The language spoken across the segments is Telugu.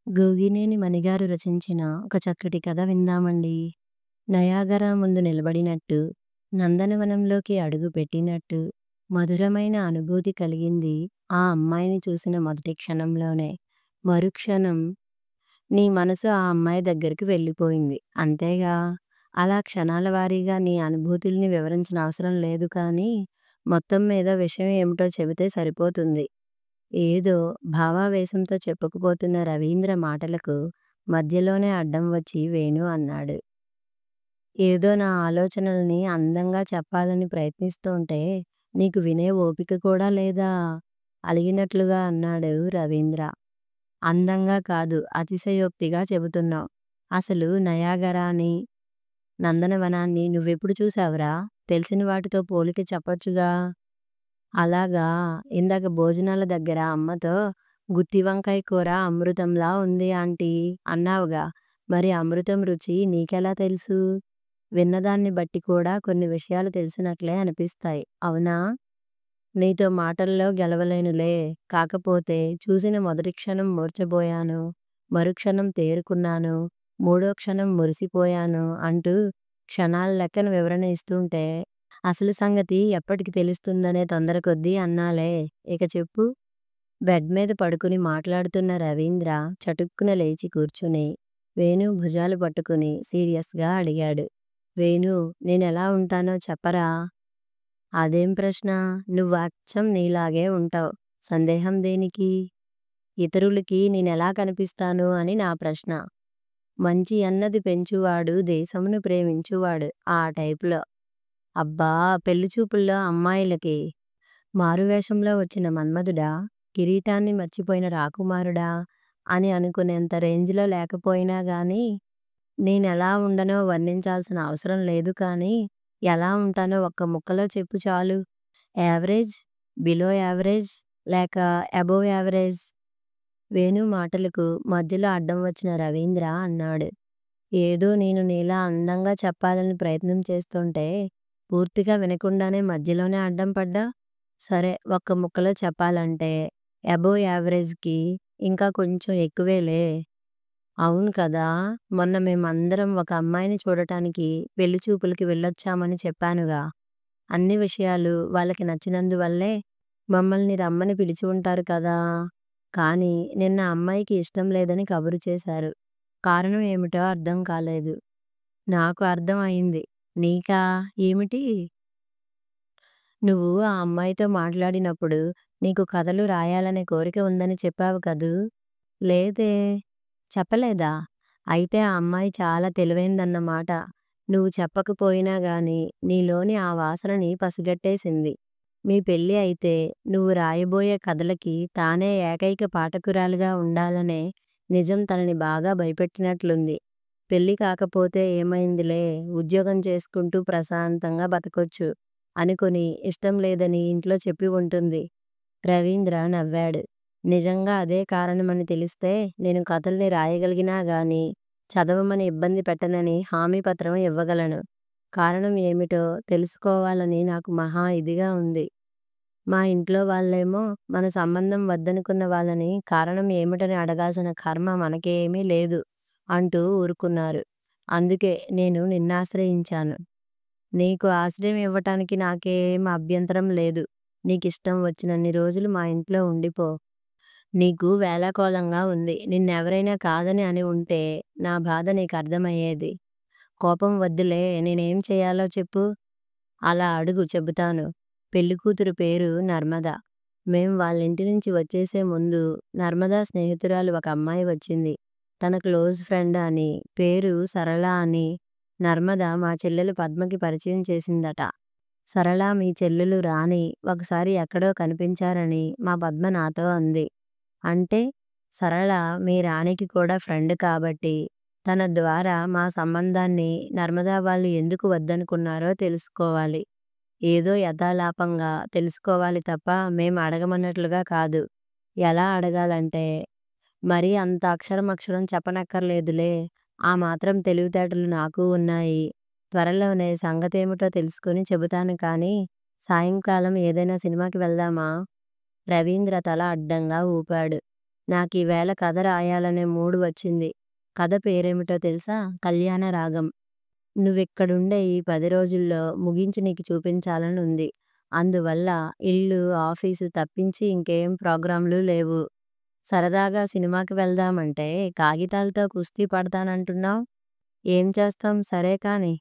గోగినేని మణిగారు రచించిన ఒక చక్కటి కథ విందామండి. నయాగరా ముందు నిలబడినట్టు, నందనవనంలోకి అడుగు పెట్టినట్టు, మధురమైన అనుభూతి కలిగింది ఆ అమ్మాయిని చూసిన మొదటి క్షణంలోనే. మరుక్షణం నీ మనసు ఆ అమ్మాయి దగ్గరికి వెళ్ళిపోయింది. అంతేగా? అలా క్షణాల వారీగా నీ అనుభూతుల్ని వివరించిన అవసరం లేదు కానీ, మొత్తం మీద విషయం ఏమిటో చెబితే సరిపోతుంది. ఏదో భావావేశంతో చెప్పుకుపోతున్న రవీంద్ర మాటలకు మధ్యలోనే అడ్డం వచ్చి వేణు అన్నాడు. ఏదో నా ఆలోచనల్ని అందంగా చెప్పాలని ప్రయత్నిస్తూంటే నీకు వినే ఓపిక కూడా లేదా? అలిగినట్లుగా అన్నాడు రవీంద్ర. అందంగా కాదు, అతిశయోక్తిగా చెబుతున్నావు. అసలు నయాగరాని, నందనవనాన్ని నువ్వెప్పుడు చూశావురా? తెలిసిన వాటితో పోలిక చెప్పొచ్చుగా. అలాగా? ఇందాక భోజనాల దగ్గర అమ్మతో గుత్తి వంకాయ కూర అమృతంలా ఉంది ఆంటీ అన్నావుగా. మరి అమృతం రుచి నీకెలా తెలుసు? విన్నదాన్ని బట్టి కూడా కొన్ని విషయాలు తెలిసినట్లే అనిపిస్తాయి. అవునా? నీతో మాటల్లో గెలవలేనులే. కాకపోతే చూసిన మొదటి క్షణం మూర్ఛపోయాను, మరుక్షణం తేరుకున్నాను, మూడో క్షణం మురిసిపోయాను అంటూ క్షణాల లెక్కన వివరణ ఇస్తుంటే అసలు సంగతి ఎప్పటికి తెలుస్తుందనే తొందర కొద్దీ అన్నాలే. ఇక చెప్పు. బెడ్ మీద పడుకుని మాట్లాడుతున్న రవీంద్ర చటుక్కున లేచి కూర్చుని వేణు భుజాలు పట్టుకుని సీరియస్గా అడిగాడు. వేణు, నేనెలా ఉంటానో చెప్పరా? అదేం ప్రశ్న? నువ్వు అచ్చం నీలాగే ఉంటావు. సందేహం దేనికి? ఇతరులకి నేనెలా కనిపిస్తాను అని నా ప్రశ్న. మంచి అన్నది పెంచువాడు దేశమును ప్రేమించువాడు ఆ టైపులో. అబ్బా, పెళ్లి చూపుల్లో అమ్మాయిలకి మారువేషంలో వచ్చిన మన్మధుడా, కిరీటాన్ని మర్చిపోయిన రాకుమారుడా అని అనుకునేంత రేంజ్లో లేకపోయినా గానీ, నేనెలా ఉండనో వర్ణించాల్సిన అవసరం లేదు కానీ, ఎలా ఉంటానో ఒక్క ముక్కలో చెప్పు చాలు. యావరేజ్, బిలో యావరేజ్, లేక అబోవ్ యావరేజ్? వేణు మాటలకు మధ్యలో అడ్డం వచ్చిన రవీంద్ర అన్నాడు. ఏదో నేను నీలా అందంగా చెప్పాలని ప్రయత్నం చేస్తుంటే పూర్తిగా వినకుండానే మధ్యలోనే అడ్డం పడ్డా. సరే, ఒక్క ముక్కలో చెప్పాలంటే అబోవ్ యావరేజ్కి ఇంకా కొంచెం ఎక్కువేలే. అవును కదా. మొన్న మేమందరం ఒక అమ్మాయిని చూడటానికి పెళ్లి చూపులకి వెళ్ళొచ్చామని చెప్పానుగా. అన్ని విషయాలు వాళ్ళకి నచ్చినందువల్లే మమ్మల్ని రమ్మని పిలిచి ఉంటారు కదా. కానీ నిన్న అమ్మాయికి ఇష్టం లేదని కబురు చేశారు. కారణం ఏమిటో అర్థం కాలేదు. నాకు అర్థం అయింది. నీకా? ఏమిటి? నువ్వు ఆ అమ్మాయితో మాట్లాడినప్పుడు నీకు కథలు రాయాలనే కోరిక ఉందని చెప్పావు కదూ? లేదే. చెప్పలేదా? అయితే ఆ అమ్మాయి చాలా తెలివైందన్నమాట. నువ్వు చెప్పకపోయినా గానీ నీలోని ఆ వాసనని పసిగట్టేసింది. మీ పెళ్ళి అయితే నువ్వు రాయబోయే కథలకి తానే ఏకైక పాఠకురాలిగా ఉండాలనే నిజం తనని బాగా భయపెట్టినట్లుంది. పెళ్ళి కాకపోతే ఏమైందిలే, ఉద్యోగం చేసుకుంటూ ప్రశాంతంగా బతకొచ్చు అనుకుని ఇష్టం లేదని ఇంట్లో చెప్పి ఉంటుంది. రవీంద్ర నవ్వాడు. నిజంగా అదే కారణమని తెలిస్తే నేను కథల్ని రాయగలిగినా గానీ చదవమని ఇబ్బంది పెట్టనని హామీ పత్రం ఇవ్వగలను. కారణం ఏమిటో తెలుసుకోవాలని నాకు మహా ఇదిగా ఉంది. మా ఇంట్లో వాళ్ళేమో మన సంబంధం వద్దనుకున్న వాళ్ళని కారణం ఏమిటని అడగాల్సిన కర్మ మనకేమీ లేదు అంటూ ఊరుకున్నారు. అందుకే నేను నిన్నాశ్రయించాను. నీకు ఆశ్రయం ఇవ్వటానికి నాకేం అభ్యంతరం లేదు. నీకిష్టం వచ్చినన్ని రోజులు మా ఇంట్లో ఉండిపో. నీకు వేళాకోళంగా ఉంది. నిన్నెవరైనా కాదని అని ఉంటే నా బాధ నీకర్థమయ్యేది. కోపం వద్దులే, నేనేం చెయ్యాలో చెప్పు. అలా అడుగు, చెబుతాను. పెళ్ళికూతురు పేరు నర్మద. మేం వాళ్ళింటి నుంచి వచ్చేసే ముందు నర్మద స్నేహితురాలు ఒక అమ్మాయి వచ్చింది. తన క్లోజ్ ఫ్రెండ్ అని, పేరు సరళ అని నర్మద మా చెల్లెలు పద్మకి పరిచయం చేసిందట. సరళ మీ చెల్లెలు రాణి ఒకసారి ఎక్కడో కనిపించారని మా పద్మ నాతో అంది. అంటే సరళ మీ రాణికి కూడా ఫ్రెండ్ కాబట్టి తన ద్వారా మా సంబంధాన్ని నర్మదా వాళ్ళు ఎందుకు వద్దనుకున్నారో తెలుసుకోవాలి. ఏదో యథాలాపంగా తెలుసుకోవాలి తప్ప మేం అడగమన్నట్లుగా కాదు. ఎలా అడగాలంటే, మరీ అంత అక్షరం చెప్పనక్కర్లేదులే. ఆ మాత్రం తెలివితేటలు నాకూ ఉన్నాయి. త్వరలోనే సంగతేమిటో తెలుసుకుని చెబుతాను కానీ, సాయంకాలం ఏదైనా సినిమాకి వెళ్దామా? రవీంద్ర తల అడ్డంగా ఊపాడు. నాకీవేళ కథ రాయాలనే మూడ్ వచ్చింది. కథ పేరేమిటో తెలుసా? కళ్యాణరాగం. నువ్విక్కడుండే ఈ 10 రోజుల్లో ముగించి నీకు చూపించాలనుంది. అందువల్ల ఇల్లు, ఆఫీసు తప్పించి ఇంకేం ప్రోగ్రాంలు లేవు. సరదాగా సినిమాకి వెళ్దామంటే కాగితాలతో కుస్తీ పడతానంటున్నావ్? ఏం చేస్తాం సరే కానీ.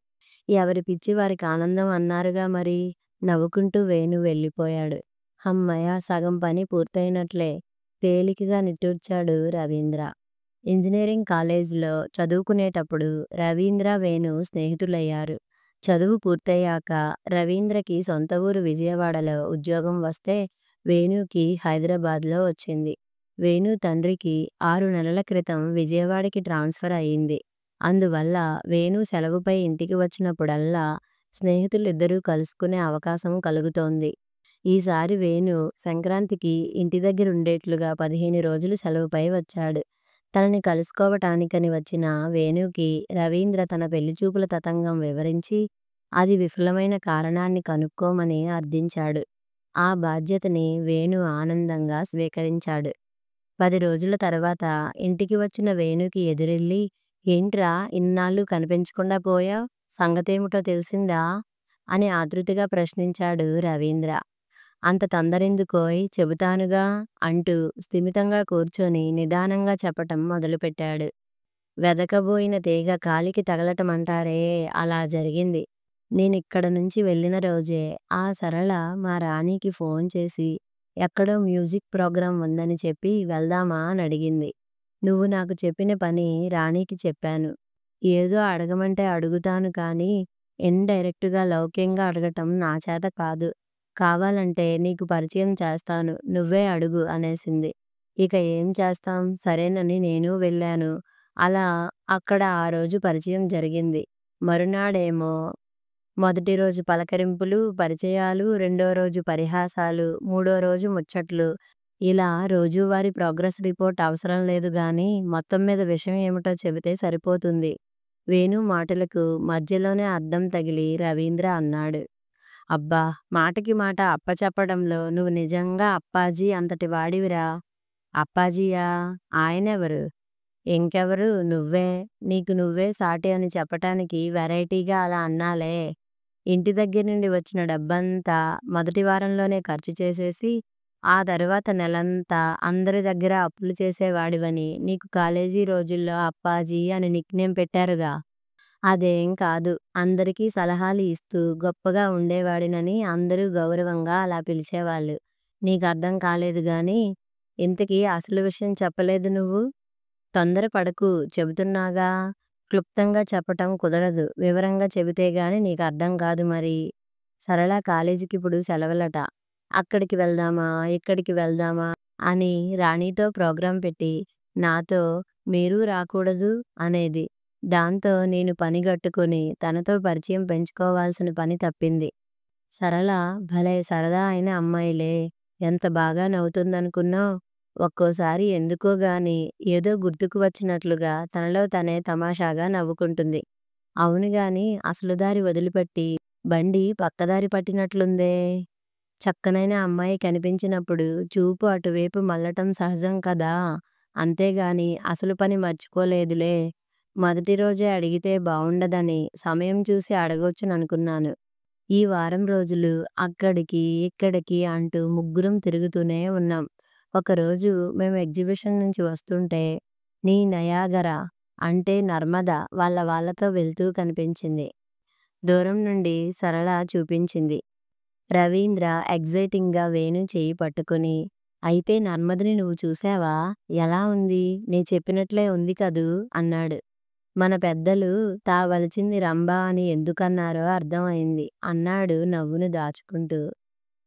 ఎవరి పిచ్చి వారికి ఆనందం అన్నారుగా మరి. నవ్వుకుంటూ వేణు వెళ్ళిపోయాడు. హమ్మయ్య! సగం పని పూర్తయినట్లే తేలికగా నిట్టూర్చాడు రవీంద్ర. ఇంజనీరింగ్ కాలేజీలో చదువుకునేటప్పుడు రవీంద్ర, వేణు స్నేహితులయ్యారు. చదువు పూర్తయ్యాక రవీంద్రకి సొంత ఊరు విజయవాడలో ఉద్యోగం వస్తే వేణుకి హైదరాబాద్లో వచ్చింది. వేణు తండ్రికి 6 నెలల క్రితం విజయవాడకి ట్రాన్స్ఫర్ అయింది. అందువల్ల వేణు సెలవుపై ఇంటికి వచ్చినప్పుడల్లా స్నేహితులిద్దరూ కలుసుకునే అవకాశం కలుగుతోంది. ఈసారి వేణు సంక్రాంతికి ఇంటి దగ్గరుండేట్లుగా 15 రోజులు సెలవుపై వచ్చాడు. తనని కలుసుకోవటానికని వచ్చిన వేణుకి రవీంద్ర తన పెళ్లిచూపుల తతంగం వివరించి అది విఫలమైన కారణాన్ని కనుక్కోమని అర్థించాడు. ఆ బాధ్యతని వేణు ఆనందంగా స్వీకరించాడు. 10 రోజుల తర్వాత ఇంటికి వచ్చిన వేణుకి ఎదురెళ్ళి, ఏంట్రా ఇన్నాళ్ళు కనిపించకుండా పోయావ్? సంగతేమిటో తెలిసిందా? అని ఆతృతగా ప్రశ్నించాడు రవీంద్ర. అంత తొందరెందుకోయ్ చెబుతానుగా అంటూ స్థిమితంగా కూర్చొని నిదానంగా చెప్పటం మొదలుపెట్టాడు. వెదకబోయిన తీగ కాలికి తగలటమంటారే అలా జరిగింది. నేనిక్కడ నుంచి వెళ్ళిన రోజే ఆ సరళ మా రాణీకి ఫోన్ చేసి ఎక్కడో మ్యూజిక్ ప్రోగ్రాం ఉందని చెప్పి వెళ్దామా అనడిగింది. నువ్వు నాకు చెప్పిన పని రాణీకి చెప్పాను. ఏదో అడగమంటే అడుగుతాను కానీ ఇండైరెక్టుగా లౌక్యంగా అడగటం నా చేత కాదు. కావాలంటే నీకు పరిచయం చేస్తాను, నువ్వే అడుగు అనేసింది. ఇక ఏం చేస్తాం సరేనని నేనూ వెళ్ళాను. అలా అక్కడ ఆ రోజు పరిచయం జరిగింది. మరునాడేమో మొదటి రోజు పలకరింపులు, పరిచయాలు, రెండో రోజు పరిహాసాలు, మూడో రోజు ముచ్చట్లు. ఇలా రోజువారీ ప్రోగ్రెస్ రిపోర్ట్ అవసరం లేదు గానీ మొత్తం మీద విషయం ఏమిటో చెబితే సరిపోతుంది. వేణు మాటలకు మధ్యలోనే అద్దం తగిలి రవీంద్ర అన్నాడు. అబ్బా! మాటకి మాట అప్పచెప్పడంలో నువ్వు నిజంగా అప్పాజీ అంతటి వాడివిరా. అప్పాజీయా? ఆయనెవరు? ఇంకెవరు నువ్వే. నీకు నువ్వే సాటి అని చెప్పటానికి వెరైటీగా అలా అన్నాలే. ఇంటి దగ్గర నుండి వచ్చిన డబ్బంతా మొదటి వారంలోనే ఖర్చు చేసేసి ఆ తరువాత నెలంతా అందరి దగ్గర అప్పులు చేసేవాడివని నీకు కాలేజీ రోజుల్లో అప్పాజీ అని నిక్నేమ్ పెట్టారుగా. అదేం కాదు. అందరికీ సలహాలు ఇస్తూ గొప్పగా ఉండేవాడినని అందరూ గౌరవంగా అలా పిలిచేవాళ్ళు. నీకర్థం కాలేదు గానీ ఇంతకీ అసలు విషయం చెప్పలేదు నువ్వు. తొందరపడకు చెబుతున్నాగా. క్లుప్తంగా చెప్పటం కుదరదు. వివరంగా చెబితే గాని నీకర్థం కాదు మరి. సరళ కాలేజీకిప్పుడు సెలవులట. అక్కడికి వెళ్దామా, ఇక్కడికి వెళ్దామా అని రాణీతో ప్రోగ్రాం పెట్టి నాతో మీరూ రాకూడదు అనేది. దాంతో నేను పనిగట్టుకుని తనతో పరిచయం పెంచుకోవాల్సిన పని తప్పింది. సరళ భలే సరదా అయిన అమ్మాయిలే. ఎంత బాగా నవ్వుతుందనుకున్నావ్? ఒక్కోసారి ఎందుకోగాని ఏదో గుర్తుకు వచ్చినట్లుగా తనలో తనే తమాషాగా నవ్వుకుంటుంది. అవునుగాని అసలు దారి వదిలిపెట్టి బండి పక్కదారి పట్టినట్లుందే. చక్కనైన అమ్మాయి కనిపించినప్పుడు చూపు అటువైపు మళ్ళటం సహజం కదా. అంతేగాని అసలు పని మర్చిపోలేదులే. మొదటి రోజే అడిగితే బావుండదని సమయం చూసి అడగొచ్చుననుకున్నాను. ఈ వారం రోజులు అక్కడికి, ఇక్కడికి అంటూ ముగ్గురం తిరుగుతూనే ఉన్నాం. ఒకరోజు మేము ఎగ్జిబిషన్ నుంచి వస్తుంటే నీ నయాగరా అంటే నర్మద వాళ్ళతో వెళ్తూ కనిపించింది. దూరం నుండి సరళ చూపించింది. రవీంద్ర ఎగ్జైటింగ్గా వేణు చెయ్యి పట్టుకుని అయితే నర్మదని నువ్వు చూశావా? ఎలా ఉంది? నే చెప్పినట్లే ఉంది కదూ అన్నాడు. మన పెద్దలు తా వలచింది రంభ అని ఎందుకన్నారో అర్థమైంది అన్నాడు నవ్వును దాచుకుంటూ.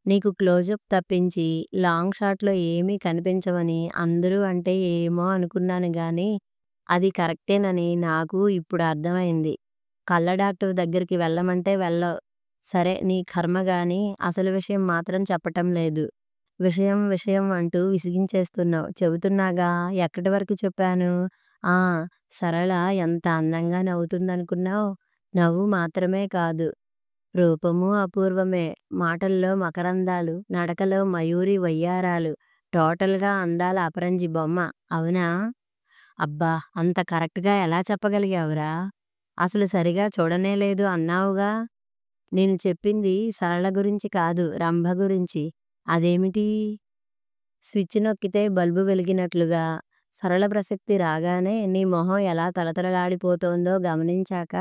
నీకు క్లోజప్ తప్పించి లాంగ్ షాట్లో ఏమీ కనిపించవని అందరూ అంటే ఏమో అనుకున్నాను గాని అది కరెక్టేనని నాకు ఇప్పుడు అర్థమైంది. కళ్ళ డాక్టర్ దగ్గరికి వెళ్ళమంటే వెళ్ళవు. సరే నీ కర్మగాని అసలు విషయం మాత్రం చెప్పటం లేదు. విషయం విషయం అంటూ విసిగించేస్తున్నావు. చెబుతున్నాగా ఎక్కడి వరకు చెప్పాను? ఆ సరళ ఎంత అందంగా నవ్వుతుందనుకున్నావ్? నవ్వు మాత్రమే కాదు, రూపమూ అపూర్వమే. మాటల్లో మకరందాలు, నడకలో మయూరి వయ్యారాలు, టోటల్‌గా అందాల అపరంజి బొమ్మ. అవునా? అబ్బా! అంత కరెక్ట్‌గా ఎలా చెప్పగలిగావురా? అసలు సరిగా చూడనే లేదు అన్నావుగా? నేను చెప్పింది సరళ గురించి కాదు, రంభ గురించి. అదేమిటి? స్విచ్ నొక్కితే బల్బు వెలిగినట్లుగా సరళ ప్రసక్తి రాగానే నీ మొహం ఎలా తళతళలాడిపోతోందో గమనించాక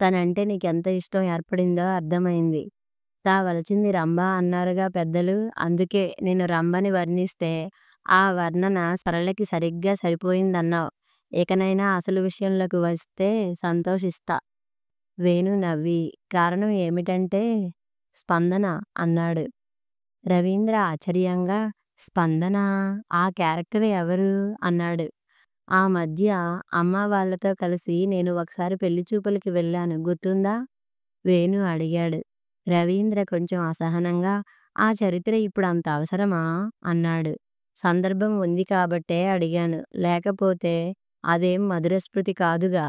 తనంటే నీకెంత ఇష్టం ఏర్పడిందో అర్థమైంది. వలచింది రంభ అన్నారుగా పెద్దలు. అందుకే నేను రంభని వర్ణిస్తే ఆ వర్ణన సరళకి సరిగ్గా సరిపోయిందన్నావు. ఇకనైనా అసలు విషయంలోకి వస్తే సంతోషిస్తా. వేణు నవ్వి, కారణం ఏమిటంటే స్పందన అన్నాడు. రవీంద్ర ఆశ్చర్యంగా, స్పందన? ఆ క్యారెక్టర్ ఎవరు? అన్నాడు. ఆ మధ్య అమ్మ వాళ్ళతో కలిసి నేను ఒకసారి పెళ్లి చూపులకి వెళ్ళాను, గుర్తుందా? వేణు అడిగాడు. రవీంద్ర కొంచెం అసహనంగా, ఆ చరిత్ర ఇప్పుడు అంత అవసరమా? అన్నాడు. సందర్భం ఉంది కాబట్టే అడిగాను. లేకపోతే అదేం మధురస్మృతి కాదుగా.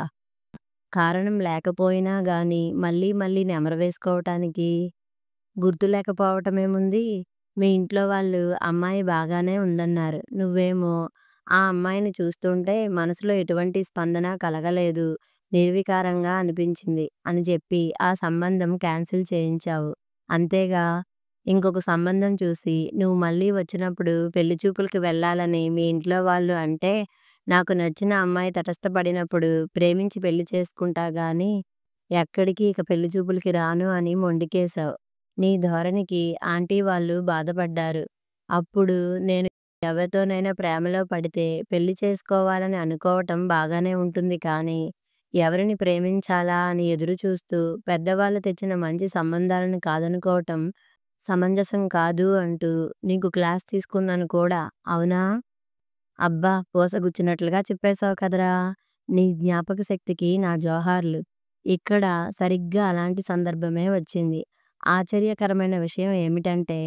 కారణం లేకపోయినా గాని మళ్ళీ మళ్ళీ నెమరు వేసుకోవటానికి. గుర్తు లేకపోవటమేముంది? మీ ఇంట్లో వాళ్ళు అమ్మాయి బాగానే ఉందన్నారు. నువ్వేమో ఆ అమ్మాయిని చూస్తుంటే మనసులో ఎటువంటి స్పందన కలగలేదు, నిర్వికారంగా అనిపించింది అని చెప్పి ఆ సంబంధం క్యాన్సిల్ చేయించావు. అంతేగా? ఇంకొక సంబంధం చూసి నువ్వు మళ్ళీ వచ్చినప్పుడు పెళ్లి చూపులకి వెళ్ళాలని మీ ఇంట్లో వాళ్ళు అంటే నాకు నచ్చిన అమ్మాయి తటస్థపడినప్పుడు ప్రేమించి పెళ్లి చేసుకుంటా గాని ఎక్కడికి ఇక పెళ్లి చూపులకి రాను అని మొండికేశావు. నీ ధోరణికి ఆంటీ వాళ్ళు బాధపడ్డారు. అప్పుడు నేను ఎవరితోనైనా ప్రేమలో పడితే పెళ్లి చేసుకోవాలని అనుకోవటం బాగానే ఉంటుంది కానీ, ఎవరిని ప్రేమించాలా అని ఎదురు చూస్తూ పెద్దవాళ్ళు తెచ్చిన మంచి సంబంధాలను కాదనుకోవటం సమంజసం కాదు అంటూ నీకు క్లాస్ తీసుకున్నాను కూడా. అవునా? అబ్బా! పూసగుచ్చినట్లుగా చెప్పేశావు కదరా! నీ జ్ఞాపక శక్తికి నా జోహార్లు. ఇక్కడ సరిగ్గా అలాంటి సందర్భమే వచ్చింది. ఆశ్చర్యకరమైన విషయం ఏమిటంటే,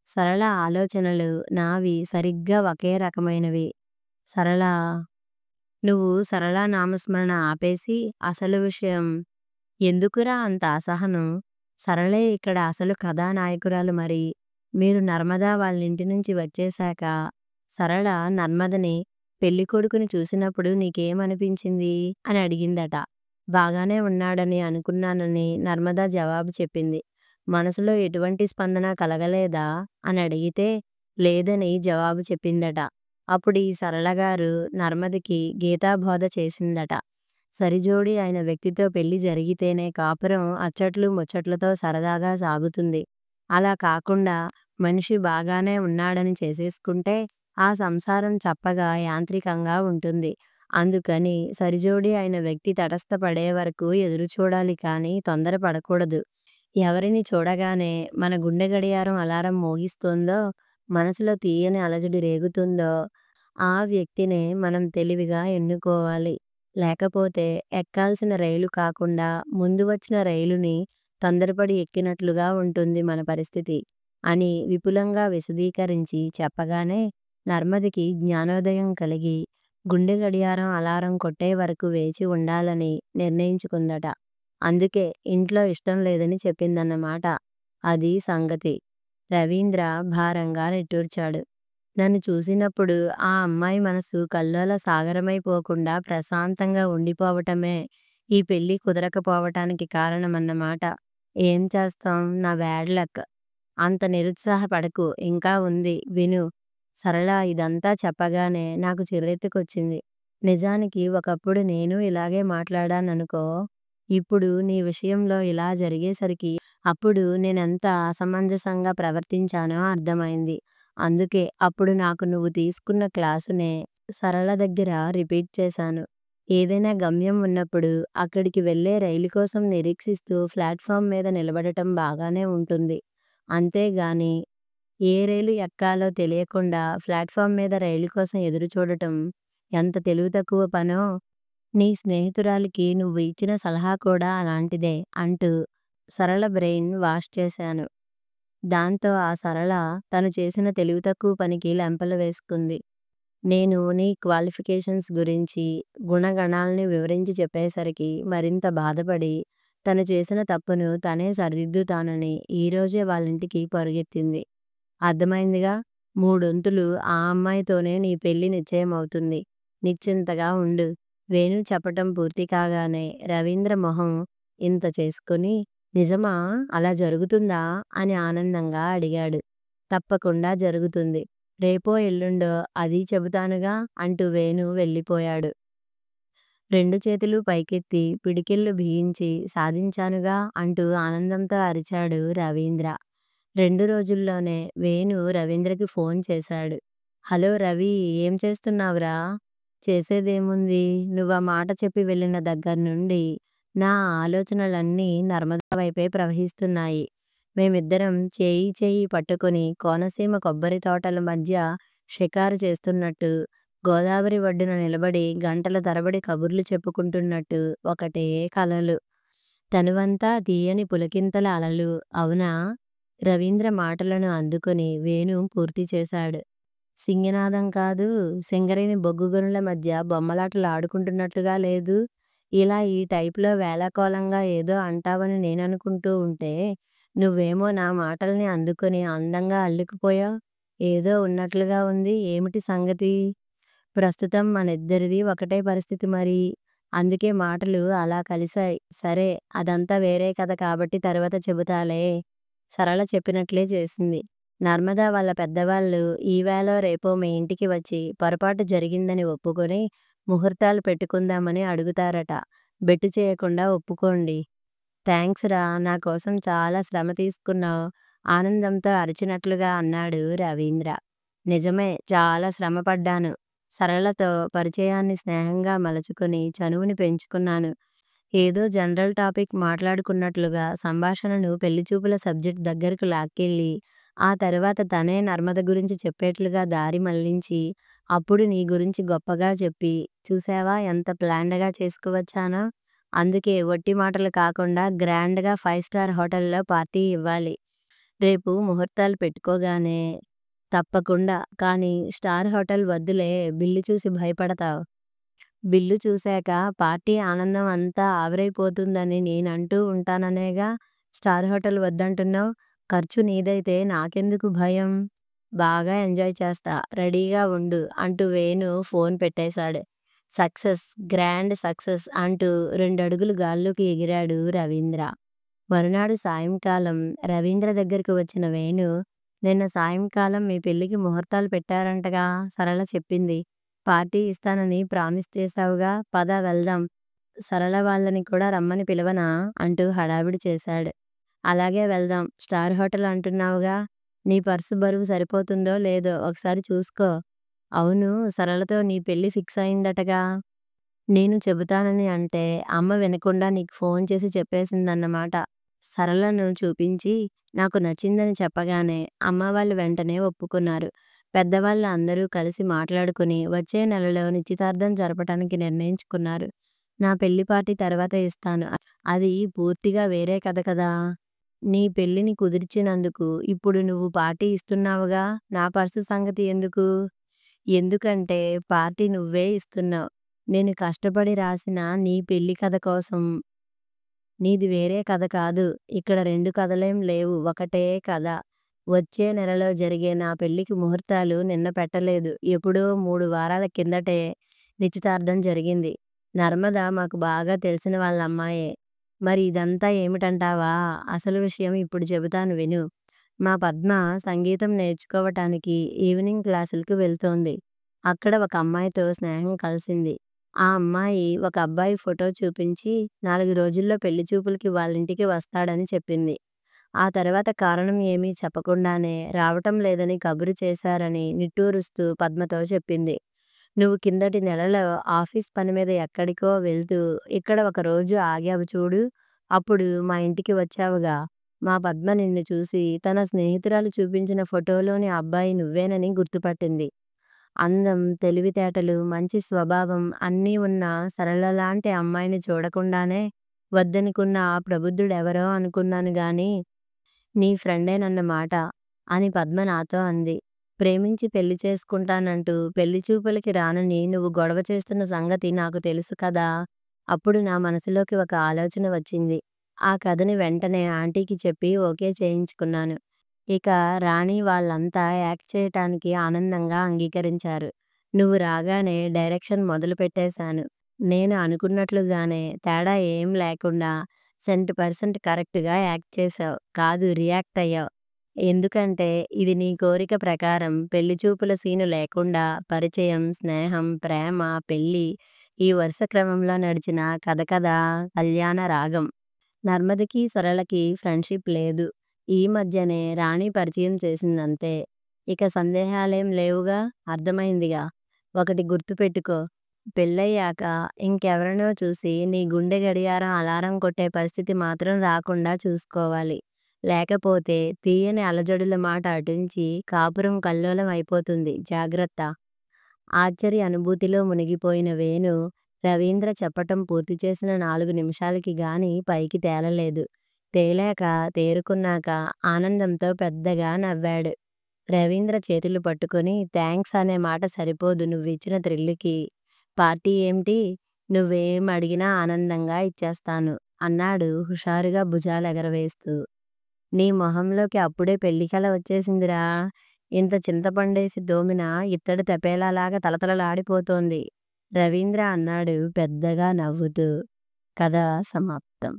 సరళ ఆలోచనలు నావి సరిగ్గా ఒకే రకమైనవి. సరళా నువ్వు సరళ నామస్మరణ ఆపేసి అసలు విషయం ఎందుకురా అంత అసహనం? సరళే ఇక్కడ అసలు కథానాయకురాలు మరి. మీరు నర్మదా వాళ్ళింటి నుంచి వచ్చేశాక సరళ నర్మదని పెళ్ళికొడుకుని చూసినప్పుడు నీకేమనిపించింది? అని అడిగిందట. బాగానే ఉన్నాడని అనుకున్నానని నర్మద జవాబు చెప్పింది. మనసులో ఎటువంటి స్పందన కలగలేదా? అని అడిగితే లేదని జవాబు చెప్పిందట. అప్పుడు ఈ సరళగారు నర్మదకి గీతాబోధ చేసిందట. సరిజోడి అయిన వ్యక్తితో పెళ్లి జరిగితేనే కాపురం అచ్చట్లు ముచ్చట్లతో సరదాగా సాగుతుంది. అలా కాకుండా మనిషి బాగానే ఉన్నాడని చేసేసుకుంటే ఆ సంసారం చప్పగా యాంత్రికంగా ఉంటుంది. అందుకని సరిజోడి అయిన వ్యక్తి తటస్థపడే వరకు ఎదురుచూడాలి కానీ తొందరపడకూడదు. ఎవరిని చూడగానే మన గుండె గడియారం అలారం మోగిస్తోందో, మనసులో తీయని అలజడి రేగుతుందో ఆ వ్యక్తినే మనం తెలివిగా ఎన్నుకోవాలి. లేకపోతే ఎక్కాల్సిన రైలు కాకుండా ముందు వచ్చిన రైలుని తొందరపడి ఎక్కినట్లుగా ఉంటుంది మన పరిస్థితి అని విపులంగా విశదీకరించి చెప్పగానే నర్మదికి జ్ఞానోదయం కలిగి గుండె గడియారం అలారం కొట్టే వరకు వేచి ఉండాలని నిర్ణయించుకుందట. అందుకే ఇంట్లో ఇష్టం లేదని చెప్పిందన్నమాట. అది సంగతి. రవీంద్ర భారంగా నిట్టూర్చాడు. నన్ను చూసినప్పుడు ఆ అమ్మాయి మనసు కల్లోల సాగరమైపోకుండా ప్రశాంతంగా ఉండిపోవటమే ఈ పెళ్లి కుదరకపోవటానికి కారణమన్నమాట. ఏం చేస్తాం, నా బ్యాడ్ లక్. అంత నిరుత్సాహపడకు, ఇంకా ఉంది విను. సరళ ఇదంతా చెప్పగానే నాకు చిర్రెత్తుకొచ్చింది. నిజానికి ఒకప్పుడు నేను ఇలాగే మాట్లాడాననుకో. ఇప్పుడు నీ విషయంలో ఇలా జరిగేసరికి అప్పుడు నేనెంత అసమంజసంగా ప్రవర్తించానో అర్థమైంది. అందుకే అప్పుడు నాకు నువ్వు తీసుకున్న క్లాసునే సరళ దగ్గర రిపీట్ చేశాను. ఏదైనా గమ్యం ఉన్నప్పుడు అక్కడికి వెళ్ళే రైలు కోసం నిరీక్షిస్తూ ప్లాట్‌ఫామ్ మీద నిలబడటం బాగానే ఉంటుంది. అంతేగాని ఏ రైలు ఎక్కాలో తెలియకుండా ప్లాట్‌ఫామ్ మీద రైలు కోసం ఎదురుచూడటం ఎంత తెలివి తక్కువ పనో. నీ స్నేహితురాలికి నువ్వు ఇచ్చిన సలహా కూడా అలాంటిదే అంటూ సరళ బ్రెయిన్ వాష్ చేశాను. దాంతో ఆ సరళ తను చేసిన తెలివి తక్కువ పనికి లెంపలు వేసుకుంది. నేను నీ క్వాలిఫికేషన్స్ గురించి, గుణగణాల్ని వివరించి చెప్పేసరికి మరింత బాధపడి తను చేసిన తప్పును తనే సరిదిద్దుతానని ఈరోజే వాళ్ళింటికి పరుగెత్తింది. అర్థమైందిగా? మూడొంతులు ఆ అమ్మాయితోనే నీ పెళ్లి నిశ్చయమవుతుంది. నిశ్చింతగా ఉండు. వేణు చెప్పటం పూర్తి కాగానే రవీంద్ర మొహం ఇంత చేసుకుని, నిజమా? అలా జరుగుతుందా? అని ఆనందంగా అడిగాడు. తప్పకుండా జరుగుతుంది. రేపో ఎల్లుండో అదీ చెబుతానుగా అంటూ వేణు వెళ్ళిపోయాడు. రెండు చేతులూ పైకెత్తి పిడికిళ్ళు బిగించి సాధించానుగా అంటూ ఆనందంతో అరిచాడు రవీంద్ర. 2 రోజుల్లోనే వేణు రవీంద్రకి ఫోన్ చేశాడు. హలో రవి, ఏం చేస్తున్నావురా? చేసేదేముంది? నువ్వా మాట చెప్పి వెళ్ళిన దగ్గర్నుండి నా ఆలోచనలన్నీ నర్మదా వైపే ప్రవహిస్తున్నాయి. మేమిద్దరం చేయి చేయి పట్టుకుని కోనసీమ కొబ్బరి తోటల మధ్య షికారు చేస్తున్నట్టు, గోదావరి ఒడ్డున నిలబడి గంటల తరబడి కబుర్లు చెప్పుకుంటున్నట్టు ఒకటే కలలు. తనువంతా తీయని పులకింతల అలలు. అవునా? రవీంద్ర మాటలను అందుకుని వేణు పూర్తి చేశాడు. సింగినాదం కాదు, సింగరేణి బొగ్గు గనుల మధ్య బొమ్మలాటలు ఆడుకుంటున్నట్లుగా లేదు. ఇలా ఈ టైపులో వేళాకోళంగా ఏదో అంటావని నేననుకుంటూ ఉంటే, నువ్వేమో నా మాటల్ని అందుకుని అందంగా అల్లుకుపోయావ్. ఏదో ఉన్నట్లుగా ఉంది. ఏమిటి సంగతి? ప్రస్తుతం మనిద్దరిదీ ఒకటే పరిస్థితి మరి. అందుకే మాటలు అలా కలిశాయి. సరే, అదంతా వేరే కథ కాబట్టి తరువాత చెబుతాలే. సరళ చెప్పినట్లే చేసింది. నర్మద వాళ్ళ పెద్దవాళ్ళు ఈవేళో రేపో మీ ఇంటికి వచ్చి పొరపాటు జరిగిందని ఒప్పుకొని ముహూర్తాలు పెట్టుకుందామని అడుగుతారట. బెట్టు చేయకుండా ఒప్పుకోండి. థాంక్స్ రా, నా కోసం చాలా శ్రమ తీసుకున్నావ్ ఆనందంతో అరిచినట్లుగా అన్నాడు రవీంద్ర. నిజమే, చాలా శ్రమపడ్డాను. సరళతో పరిచయాన్ని స్నేహంగా మలచుకుని చనువుని పెంచుకున్నాను. ఏదో జనరల్ టాపిక్ మాట్లాడుకున్నట్లుగా సంభాషణను పెళ్లిచూపుల సబ్జెక్ట్ దగ్గరకు లాక్కెళ్ళి, ఆ తరువాత తనే నర్మద గురించి చెప్పేట్లుగా దారి మళ్ళించి, అప్పుడు నీ గురించి గొప్పగా చెప్పి, చూశావా ఎంత ప్లాన్డ్‌గా చేసుకువచ్చానో? అందుకే వట్టి మాటలు కాకుండా గ్రాండ్‌గా 5 స్టార్ హోటల్లో పార్టీ ఇవ్వాలి. రేపు ముహూర్తాలు పెట్టుకోగానే. తప్పకుండా. కానీ స్టార్ హోటల్ వద్దులే, బిల్లు చూసి భయపడతావ్. బిల్లు చూశాక పార్టీ ఆనందం అంతా ఆవిరైపోతుందని నేనంటూ ఉంటాననేగా స్టార్ హోటల్ వద్దంటున్నావ్. ఖర్చు నీదైతే నాకెందుకు భయం? బాగా ఎంజాయ్ చేస్తా. రెడీగా ఉండు అంటూ వేణు ఫోన్ పెట్టేశాడు. సక్సెస్, గ్రాండ్ సక్సెస్ అంటూ 2 అడుగులు గాల్లోకి ఎగిరాడు రవీంద్ర. మరునాడు సాయంకాలం రవీంద్ర దగ్గరకు వచ్చిన వేణు, నిన్న సాయంకాలం మీ పెళ్ళికి ముహూర్తాలు పెట్టారంటగా సరళ చెప్పింది. పార్టీ ఇస్తానని ప్రామిస్ చేశావుగా, పద వెళ్దాం. సరళ వాళ్ళని కూడా రమ్మని పిలవనా? అంటూ హడావిడి చేశాడు. అలాగే వెళ్దాం. స్టార్ హోటల్ అంటున్నావుగా, నీ పర్సు బరువు సరిపోతుందో లేదో ఒకసారి చూసుకో. అవును, సరళతో నీ పెళ్లి ఫిక్స్ అయిందటగా. నేను చెబుతానని అంటే అమ్మ వినకుండా నీకు ఫోన్ చేసి చెప్పేసిందన్నమాట. సరళను చూపించి నాకు నచ్చిందని చెప్పగానే అమ్మ వాళ్ళు వెంటనే ఒప్పుకున్నారు. పెద్దవాళ్ళు అందరూ కలిసి మాట్లాడుకుని వచ్చే నెలలో నిశ్చితార్థం జరపటానికి నిర్ణయించుకున్నారు. నా పెళ్లి పార్టీ తర్వాత ఇస్తాను. అది పూర్తిగా వేరే కథ కదా. నీ పెళ్లిని కుదిర్చినందుకు ఇప్పుడు నువ్వు పార్టీ ఇస్తున్నావుగా, నా పర్సు సంగతి ఎందుకు? ఎందుకంటే పార్టీ నువ్వే ఇస్తున్నావ్. నేను కష్టపడి రాసిన నీ పెళ్లి కథ కోసం. నీది వేరే కథ కాదు. ఇక్కడ 2 కథలేం లేవు, ఒకటే కథ. వచ్చే నెలలో జరిగే నా పెళ్లికి ముహూర్తాలు నిన్న పెట్టలేదు. ఎప్పుడో 3 వారాల కిందటే నిశ్చితార్థం జరిగింది. నర్మద మాకు బాగా తెలిసిన వాళ్ళ అమ్మాయే. మరి ఇదంతా ఏమిటంటావా? అసలు విషయం ఇప్పుడు చెబుతాను విను. మా పద్మ సంగీతం నేర్చుకోవటానికి ఈవినింగ్ క్లాసులకు వెళ్తోంది. అక్కడ ఒక అమ్మాయితో స్నేహం కలిసింది. ఆ అమ్మాయి ఒక అబ్బాయి ఫోటో చూపించి 4 రోజుల్లో పెళ్లి చూపులకి వాళ్ళింటికి వస్తాడని చెప్పింది. ఆ తర్వాత కారణం ఏమీ చెప్పకుండానే రావటం లేదని కబురు చేశారని నిట్టూరుస్తూ పద్మతో చెప్పింది. నువ్వు కిందటి నెలలో ఆఫీస్ పని మీద ఎక్కడికో వెళ్తూ ఇక్కడ ఒక రోజు ఆగావు చూడు, అప్పుడు మా ఇంటికి వచ్చావుగా. మా పద్మ నిన్ను చూసి తన స్నేహితురాలు చూపించిన ఫోటోలోని అబ్బాయి నువ్వేనని గుర్తుపట్టింది. అందం, తెలివితేటలు, మంచి స్వభావం అన్నీ ఉన్న సరళలాంటి అమ్మాయిని చూడకుండానే వద్దనుకున్న ఆ ప్రబుద్ధుడెవరో అనుకున్నాను గాని నీ ఫ్రెండేనన్నమాట అని పద్మ నాతో అంది. ప్రేమించి పెళ్లి చేసుకుంటానంటూ పెళ్లి చూపులకి రానని నువ్వు గొడవ చేస్తున్న సంగతి నాకు తెలుసు కదా. అప్పుడు నా మనసులోకి ఒక ఆలోచన వచ్చింది. ఆ కథని వెంటనే ఆంటీకి చెప్పి ఓకే చేయించుకున్నాను. ఇక రాణి వాళ్ళంతా యాక్ట్ చేయటానికి ఆనందంగా అంగీకరించారు. నువ్వు రాగానే డైరెక్షన్ మొదలుపెట్టేశాను. నేను అనుకున్నట్లుగానే తేడా ఏం లేకుండా 100% కరెక్ట్‌గా యాక్ట్ చేశావు. కాదు రియాక్ట్ అయ్యావు. ఎందుకంటే ఇది నీ కోరిక ప్రకారం పెళ్లి చూపుల సీను లేకుండా పరిచయం, స్నేహం, ప్రేమ, పెళ్లి ఈ వరుస క్రమంలో నడిచిన కథ కదా కళ్యాణ రాగం. నర్మదకి, సరళకి ఫ్రెండ్‌షిప్ లేదు. ఈ మధ్యనే రాణి పరిచయం చేసిందంతే. ఇక సందేహాలేం లేవుగా? అర్థమైందిగా. ఒకటి గుర్తుపెట్టుకో. పెళ్ళయ్యాక ఇంకెవరినో చూసి నీ గుండె గడియారం అలారం కొట్టే పరిస్థితి మాత్రం రాకుండా చూసుకోవాలి. లేకపోతే తీయని అలజడుల మాట అటుంచి కాపురం కల్లోలం అయిపోతుంది. జాగ్రత్త. ఆశ్చర్య అనుభూతిలో మునిగిపోయిన వేణు రవీంద్ర చెప్పటం పూర్తి చేసిన 4 నిమిషాలకి గాని పైకి తేలలేదు. తేలాక, తేరుకున్నాక ఆనందంతో పెద్దగా నవ్వాడు. రవీంద్ర చేతులు పట్టుకొని థాంక్స్ అనే మాట సరిపోదు నువ్విచ్చిన థ్రిల్లుకి. పార్టీ ఏమిటి? నువ్వేం అడిగినా ఆనందంగా ఇచ్చేస్తాను అన్నాడు హుషారుగా భుజాలెగరవేస్తూ. నీ మొహంలోకి అప్పుడే పెళ్లి కల వచ్చేసిందిరా! ఇంత చింతపండేసి తోమిన ఇత్తడి తపేలాలాగా తళతళలాడిపోతోంది రవీంద్ర అన్నాడు పెద్దగా నవ్వుతూ. కథ సమాప్తం.